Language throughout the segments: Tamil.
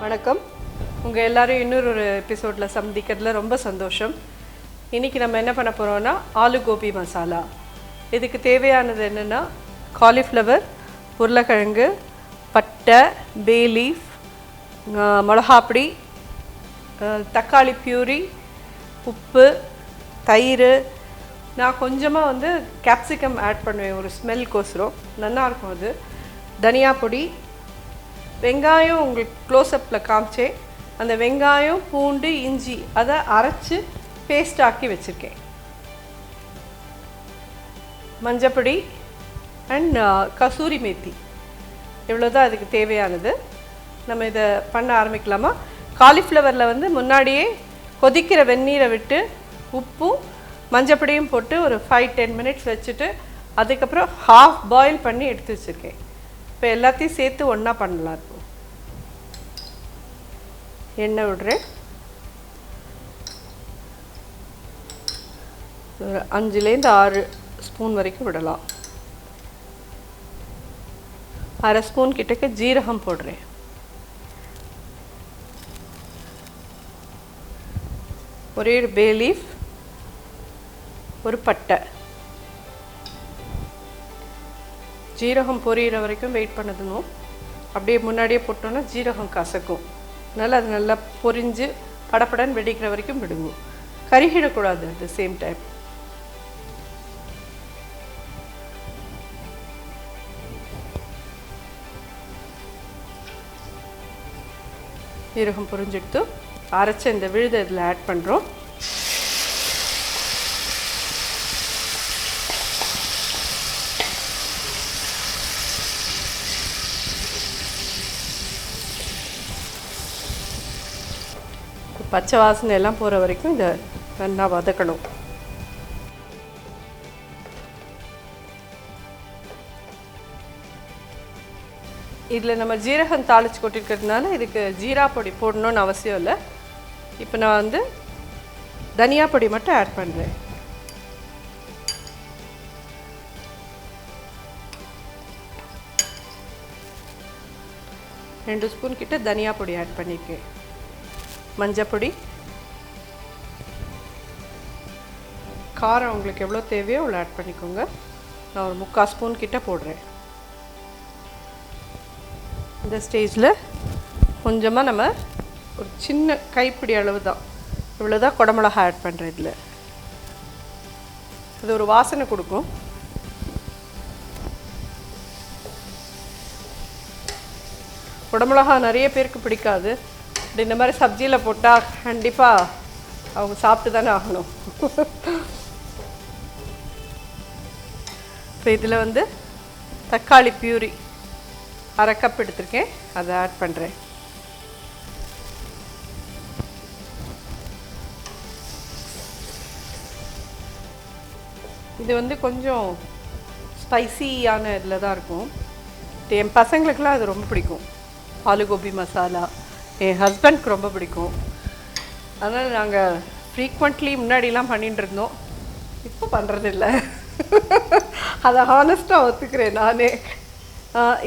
வணக்கம். உங்கள் எல்லோரும் இன்னொரு எபிசோடில் சந்திக்கிறதுல ரொம்ப சந்தோஷம். இன்றைக்கி நம்ம என்ன பண்ண போகிறோன்னா ஆலு கோபி மசாலா. இதுக்கு தேவையானது என்னென்னா காலிஃப்ளவர், உருளைக்கிழங்கு, பட்டை, பே லீஃப், மிளகாப்பொடி, தக்காளி பியூரி, உப்பு, தயிர். நான் கொஞ்சமாக கேப்சிகம் ஆட் பண்ணுவேன் ஒரு ஸ்மெல்கோசரம், நல்லாயிருக்கும் அது. தனியா பொடி, வெங்காயம் உங்களுக்கு க்ளோஸ்அப்பில் காமிச்சேன். அந்த வெங்காயம், பூண்டு, இஞ்சி அதை அரைச்சி பேஸ்ட் ஆக்கி வச்சுருக்கேன். மஞ்சப்பொடி அண்ட் கசூரி மேத்தி, இவ்வளோதான் அதுக்கு தேவையானது. நம்ம இதை பண்ண ஆரம்பிக்கலாமா? காலிஃப்ளவரில் முன்னாடியே கொதிக்கிற வெந்நீரை விட்டு உப்பும் மஞ்சப்பொடியும் போட்டு ஒரு 5-10 மினிட்ஸ் வச்சுட்டு அதுக்கப்புறம் ஹாஃப் பாயில் பண்ணி எடுத்து வச்சுருக்கேன். இப்போ எல்லாத்தையும் சேர்த்து ஒன்றா பண்ணலாம். இருக்கும் எண்ணெய் விடுறேன். ஒரு 5-6 ஸ்பூன் வரைக்கும் விடலாம். அரை ஸ்பூன் கிட்டக்க ஜீரகம் போடுறேன். ஒரே ஒரு பே லீஃப், ஒரு பட்டை. ஜீரகம் பொரியிற வரைக்கும் வெயிட் பண்ணணும். அப்படியே முன்னாடியே போட்டோன்னா ஜீரகம் கசக்கும். அதனால் அது நல்லா பொரிஞ்சு படப்படன்னு வெடிக்கிற வரைக்கும் விடுவோம். கருகிடக்கூடாது. அட் த சேம் டைம் ஜீரகம் பொரிஞ்செடுத்து அரைச்ச இந்த விழுதை இதில் ஆட் பண்ணுறோம். பச்சை வாசனை எல்லாம் போகிற வரைக்கும் இதை நல்லா வதக்கணும். இதில் நம்ம ஜீரகம் தாளித்து கொட்டிருக்கிறதுனால இதுக்கு ஜீரா பொடி போடணுன்னு அவசியம் இல்லை. இப்போ நான் தனியா பொடி மட்டும் ஆட் பண்ணுறேன். ரெண்டு ஸ்பூன் கிட்ட தனியா பொடி ஆட் பண்ணியிருக்கேன். மஞ்சப்பொடி, காரம் உங்களுக்கு எவ்வளோ தேவையோ அவ்வளோ ஆட் பண்ணிக்கோங்க. நான் ஒரு 3/4 ஸ்பூன் கிட்ட போடுறேன். இந்த ஸ்டேஜில் கொஞ்சமாக நம்ம ஒரு சின்ன கைப்பிடி அளவு தான், இவ்வளோ தான் குடமிளகா ஆட் பண்ணுறேன். இதில் இது ஒரு வாசனை கொடுக்கும். குடமிளகா நிறைய பேருக்கு பிடிக்காது. இப்படி இந்த மாதிரி சப்ஜியில் போட்டால் கண்டிப்பாக அவங்க சாப்பிட்டு தானே ஆகணும். இப்போ இதில் தக்காளி பியூரி 1/2 கப் எடுத்திருக்கேன், அதை ஆட் பண்ணுறேன். இது கொஞ்சம் ஸ்பைசியான இதில் தான் இருக்கும். என் பசங்களுக்கெலாம் அது ரொம்ப பிடிக்கும். ஆலு கோபி மசாலா என் ஹஸ்பண்ட்க்கு ரொம்ப பிடிக்கும். அதனால் நாங்கள் ஃப்ரீக்வெண்ட்லி முன்னாடிலாம் பண்ணிகிட்டு இருந்தோம். இப்போ பண்ணுறதில்ல. அதை ஹானஸ்ட்டாக ஒத்துக்கிறேன் நானே.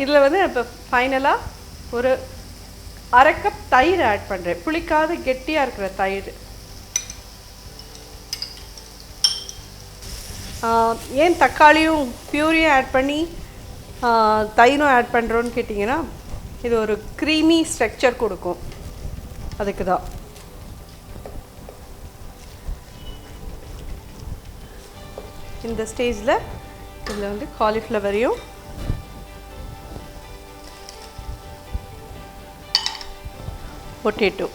இதில் இப்போ ஃபைனலாக ஒரு 1/2 கப் தயிர் ஆட் பண்ணுறேன். புளிக்காத கெட்டியாக இருக்கிற தயிர். ஏன் தக்காளியும் பியூரியும் ஆட் பண்ணி தயிரும் ஆட் பண்ணுறோன்னு கேட்டிங்கன்னா, இது ஒரு க்ரீமி ஸ்ட்ரக்சர் கொடுக்கும். அதுக்கு தான். இந்த ஸ்டேஜில் இதில் காலிஃப்ளவரையும் பொட்டேட்டோ,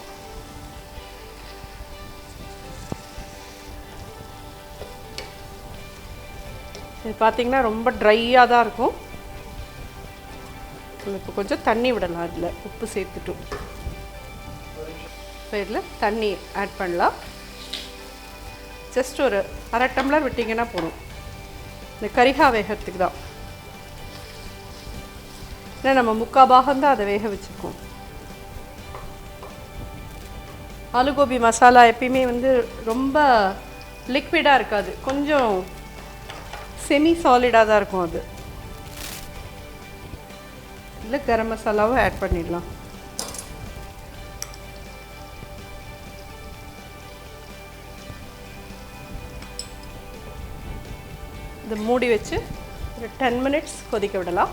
இது பார்த்திங்கன்னா ரொம்ப ட்ரையாக தான் இருக்கும். இப்போ கொஞ்சம் தண்ணி விடலாம். அதில் உப்பு சேர்த்துட்டும் இப்போ இதில் தண்ணி ஆட் பண்ணலாம். ஜஸ்ட் ஒரு 1/2 டம்ளர் விட்டிங்கன்னா போதும். இந்த கரிகா வேகிறதுக்கு தான். ஏன்னா நம்ம 3/4 பாகம்தான் அதை வேக வச்சுருக்கோம். ஆலு கோபி மசாலா எப்பயுமே ரொம்ப லிக்விடாக இருக்காது, கொஞ்சம் செமி சாலிடாக தான் இருக்கும். அது இதில் கரம் மசாலாவும் ஆட் பண்ணிடலாம். இதை மூடி வச்சு ஒரு 10 minutes கொதிக்க விடலாம்.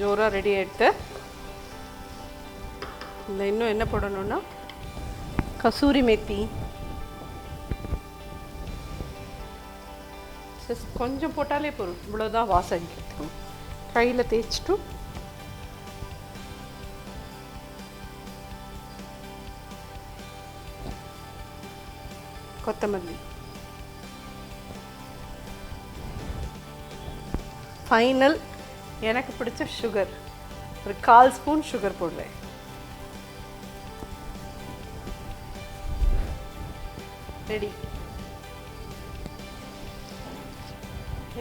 ஜோரா ரெடி ஆகிடுது. இதில் இன்னும் என்ன போடணும்னா கசூரி மெத்தி கொஞ்சம் போட்டாலே போதும். இவ்வளோதான் வாசம் அடிக்கிறதுக்கு. கையில் தேய்ச்சிட்டு கொத்தமல்லி, ஃபைனல் எனக்கு பிடிச்ச சுகர், ஒரு 1/4 ஸ்பூன் சுகர் போடுறேன். ரெடி.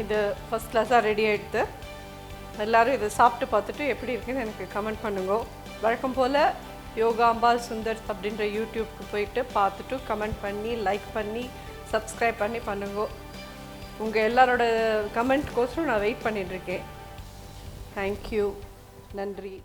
இது ஃபஸ்ட் கிளாஸாக ரெடி ஆகிடுது. எல்லோரும் இதை சாப்பிட்டு பார்த்துட்டு எப்படி இருக்குன்னு எனக்கு கமெண்ட் பண்ணுங்க. வழக்கம் போல் யோகாம்பால் சுந்தர் அப்படின்ற யூடியூப்க்கு போயிட்டு பார்த்துட்டு கமெண்ட் பண்ணி, லைக் பண்ணி, சப்ஸ்கிரைப் பண்ணி பண்ணுங்க. உங்கள் எல்லாரோட கமெண்ட்கோசரம் நான் வெயிட் பண்ணிகிட்ருக்கேன். தேங்க்யூ. நன்றி.